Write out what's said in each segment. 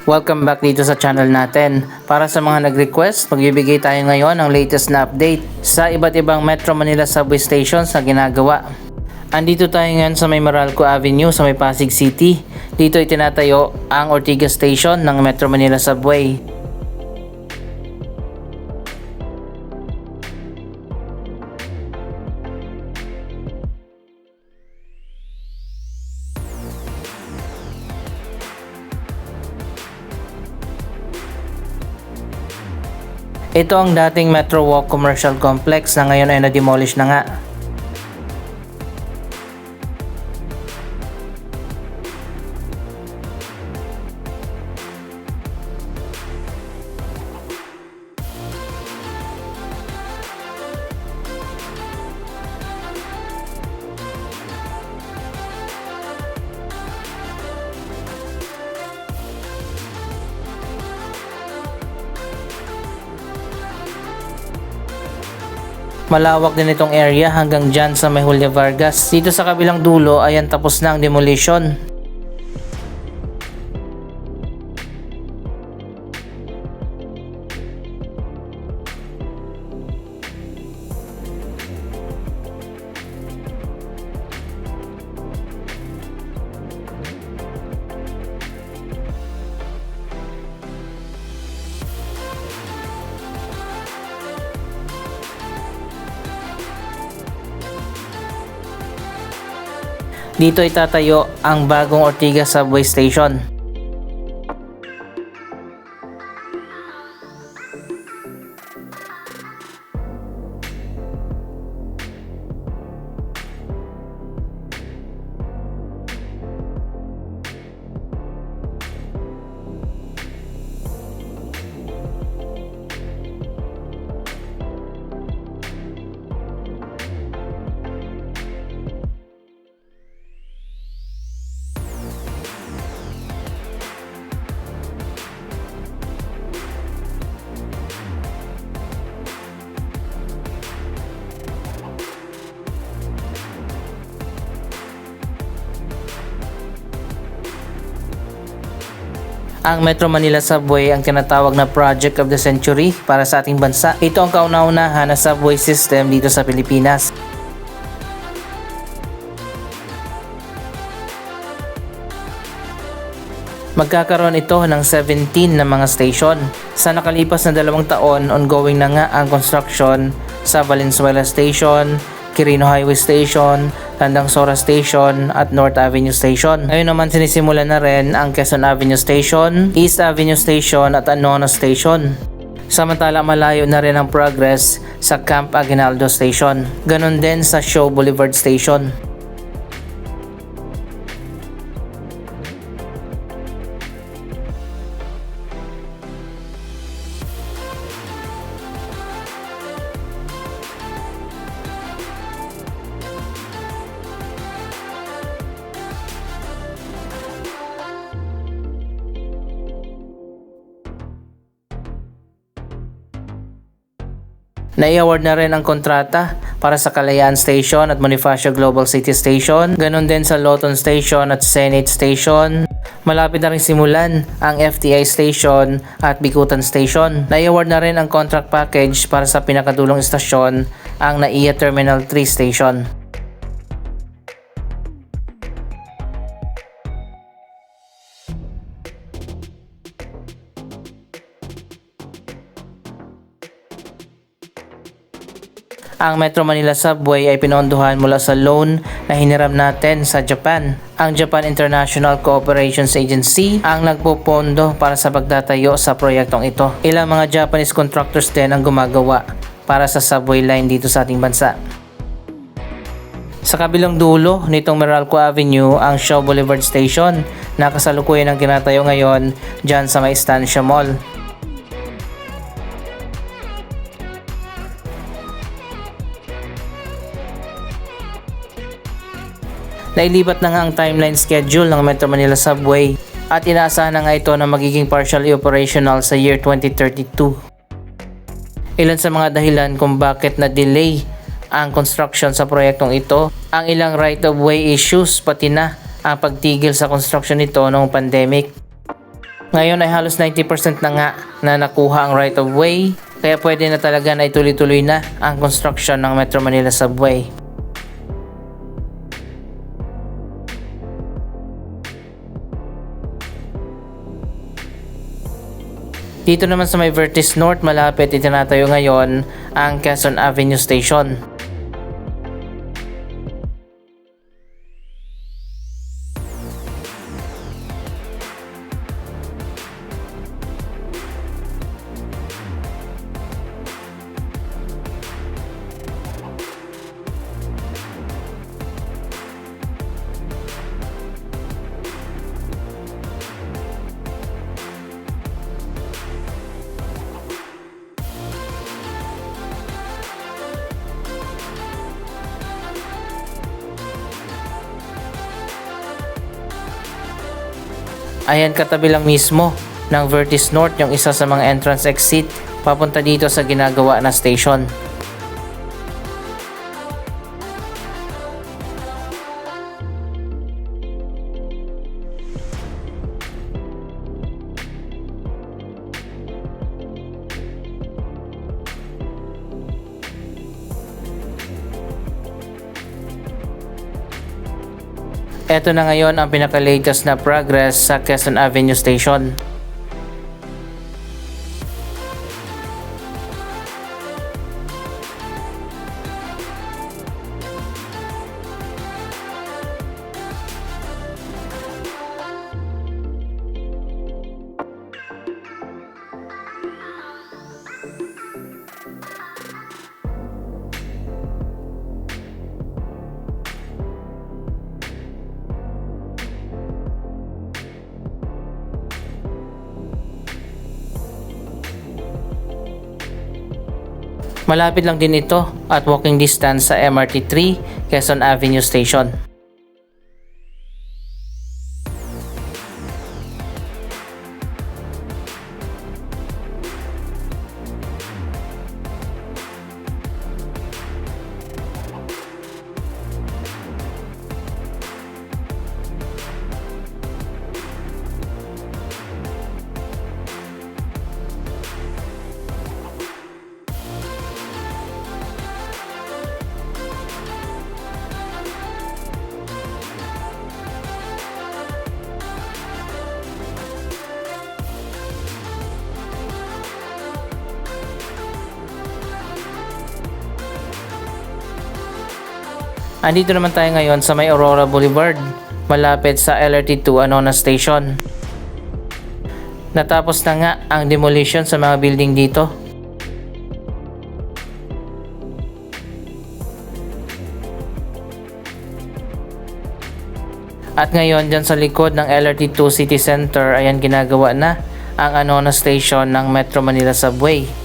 Welcome back dito sa channel natin. Para sa mga nag-request, magbibigay tayo ngayon ng latest na update sa iba't ibang Metro Manila subway stations na ginagawa. Andito tayo ngayon sa may Meralco Avenue sa may Pasig City. Dito itinatayo ang Ortigas Station ng Metro Manila Subway. Ito ang dating Metro Walk Commercial Complex na ngayon ay na-demolish na nga. Malawak din itong area hanggang dyan sa may Julia Vargas. Dito sa kabilang dulo ayan tapos na ang demolition. Dito itatayo ang bagong Ortigas Subway Station. Ang Metro Manila Subway ang tinatawag na Project of the Century para sa ating bansa. Ito ang kauna-unahan na subway system dito sa Pilipinas. Magkakaroon ito ng 17 na mga station. Sa nakalipas na 2 taon, ongoing na nga ang construction sa Valenzuela Station, Quirino Highway Station, Tandang Sora Station at North Avenue Station. Ngayon naman sinisimulan na rin ang Quezon Avenue Station, East Avenue Station at Anono Station. Samantala malayo na rin ang progress sa Camp Aguinaldo Station. Ganon din sa Shaw Boulevard Station. Nai-award na rin ang kontrata para sa Kalayaan Station at Bonifacio Global City Station, ganon din sa Loton Station at Senate Station. Malapit na rin simulan ang FTI Station at Bikutan Station. Nai-award na rin ang contract package para sa pinakadulong istasyon, ang NAIA Terminal 3 Station. Ang Metro Manila Subway ay pinondohan mula sa loan na hiniram natin sa Japan. Ang Japan International Cooperations Agency ang nagpopondo para sa pagtatayo sa proyektong ito. Ilang mga Japanese contractors din ang gumagawa para sa subway line dito sa ating bansa. Sa kabilang dulo nitong Meralco Avenue ang Shaw Boulevard Station na kasalukuyan ang kinatayo ngayon dyan sa may Estancia Mall. Nailipat na nga ang timeline schedule ng Metro Manila Subway at inaasahan na nga ito na magiging partially operational sa year 2032. Ilan sa mga dahilan kung bakit na-delay ang construction sa proyektong ito, ang ilang right-of-way issues pati na ang pagtigil sa construction nito noong pandemic. Ngayon ay halos 90% na nga na nakuha ang right of way, kaya pwede na talaga na ituloy-tuloy na ang construction ng Metro Manila Subway. Dito naman sa may Vertis North, malapit itinatayo ngayon ang Quezon Avenue Station. Ayan, katabi lang mismo ng Vertis North yung isa sa mga entrance exit papunta dito sa ginagawa na station. Ito na ngayon ang pinaka-latest na progress sa Quezon Avenue Station. Malapit lang din ito at walking distance sa MRT 3 Quezon Avenue Station. Andito naman tayo ngayon sa may Aurora Boulevard, malapit sa LRT2 Anona Station. Natapos na nga ang demolition sa mga building dito. At ngayon dyan sa likod ng LRT2 City Center, ayan, ginagawa na ang Anona Station ng Metro Manila Subway.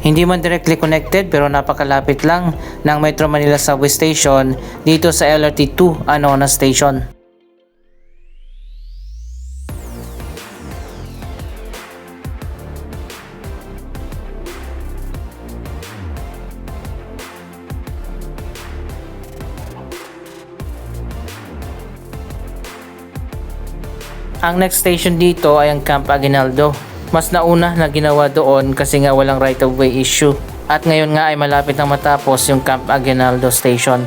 Hindi man directly connected pero napakalapit lang ng Metro Manila Subway Station dito sa LRT2 Anona Station. Ang next station dito ay ang Camp Aguinaldo. Mas nauna na ginawa doon kasi nga walang right of way issue. At ngayon nga ay malapit na matapos yung Camp Aguinaldo Station.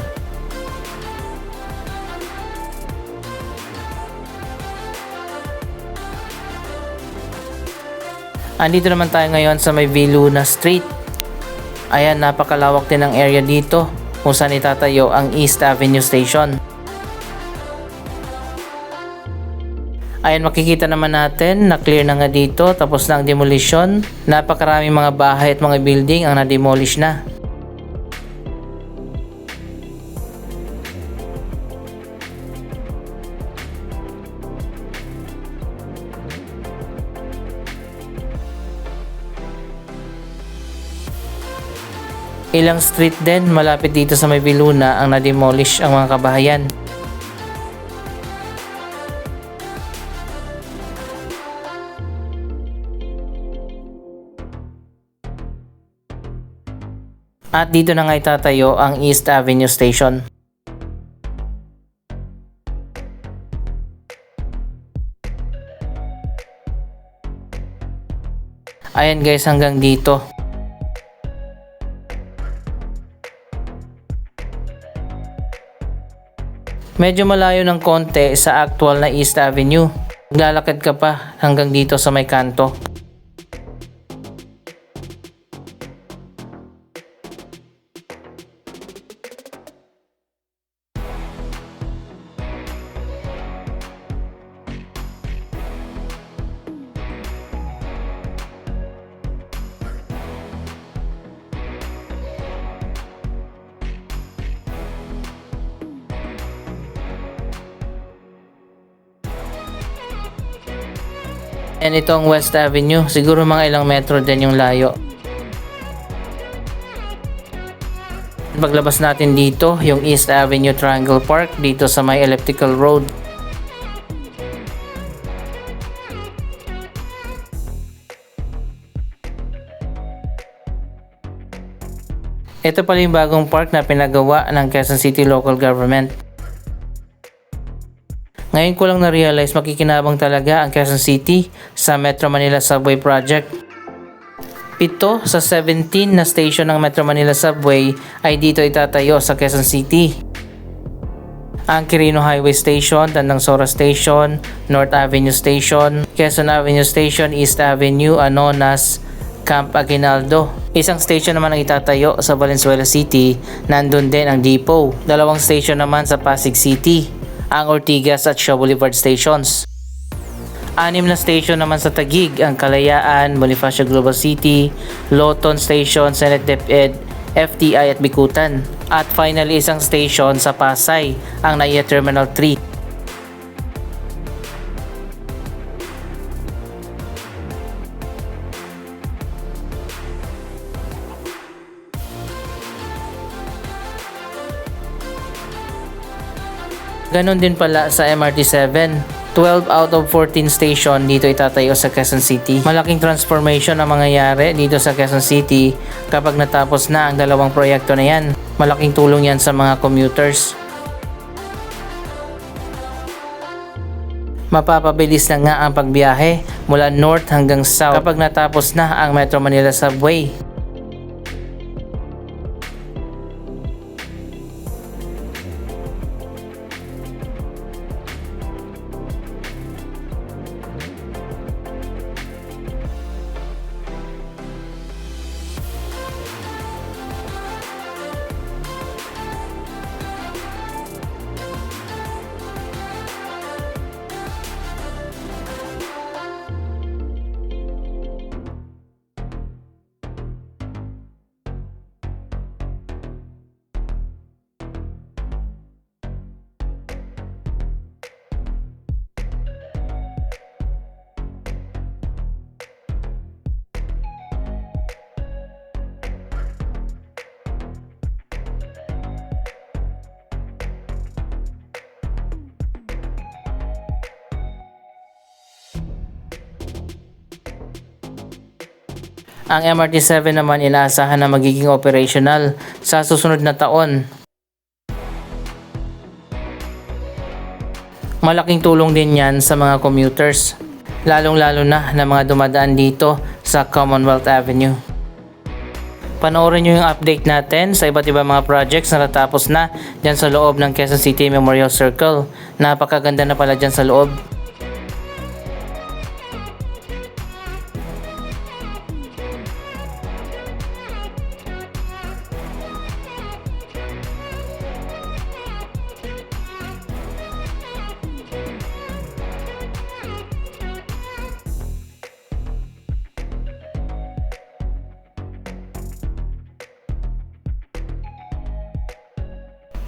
Andito naman tayo ngayon sa may V. Luna Street. Ayan, napakalawak din ang area dito kung saan itatayo ang East Avenue Station. Ayan, makikita naman natin na clear na nga dito, tapos na ang demolition. Napakaraming mga bahay at mga building ang na-demolish na. Ilang street din malapit dito sa may Viluna ang na-demolish ang mga kabahayan. At dito na nga itatayo ang East Avenue Station. Ayan guys, hanggang dito. Medyo malayo ng konti sa actual na East Avenue. Maglalakad ka pa hanggang dito sa may kanto. And itong West Avenue, siguro mga ilang metro din yung layo. Paglabas natin dito, yung East Avenue Triangle Park dito sa may Elliptical Road. Ito pala yung bagong park na pinagawa ng Quezon City Local Government. Ngayon ko lang na-realize makikinabang talaga ang Quezon City sa Metro Manila Subway Project. 7 sa 17 na station ng Metro Manila Subway ay dito itatayo sa Quezon City. Ang Quirino Highway Station, Tandangsora Station, North Avenue Station, Quezon Avenue Station, East Avenue, Anonas, Camp Aguinaldo. Isang station naman ang itatayo sa Valenzuela City, nandun din ang depot. 2 station naman sa Pasig City, ang Ortigas at Shaw Boulevard stations. 6 na station naman sa Taguig, ang Kalayaan, Bonifacio Global City, Loton Station, Senate DepEd, FTI at Bikutan. At finally isang station sa Pasay, ang NAIA Terminal 3. Ganon din pala sa MRT 7. 12 out of 14 station dito itatayo sa Quezon City. Malaking transformation ang mangyayari dito sa Quezon City kapag natapos na ang 2 proyekto na yan. Malaking tulong yan sa mga commuters. Mapapabilis na nga ang pagbiyahe mula north hanggang south kapag natapos na ang Metro Manila Subway. Ang MRT 7 naman inaasahan na magiging operational sa susunod na taon. Malaking tulong din yan sa mga commuters, lalong-lalo na mga dumadaan dito sa Commonwealth Avenue. Panoorin nyo yung update natin sa iba't ibang mga projects na natapos na dyan sa loob ng Quezon City Memorial Circle. Napakaganda na pala dyan sa loob.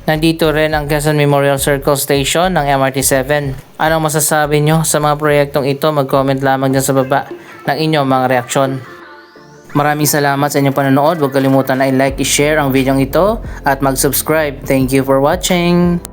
Nandito rin ang Quezon Memorial Circle Station ng MRT 7. Anong masasabi nyo sa mga proyektong ito? Mag-comment lamang dyan sa baba ng inyong mga reaksyon. Maraming salamat sa inyong panonood. Huwag kalimutan na i-like, i-share ang video ito at mag-subscribe. Thank you for watching.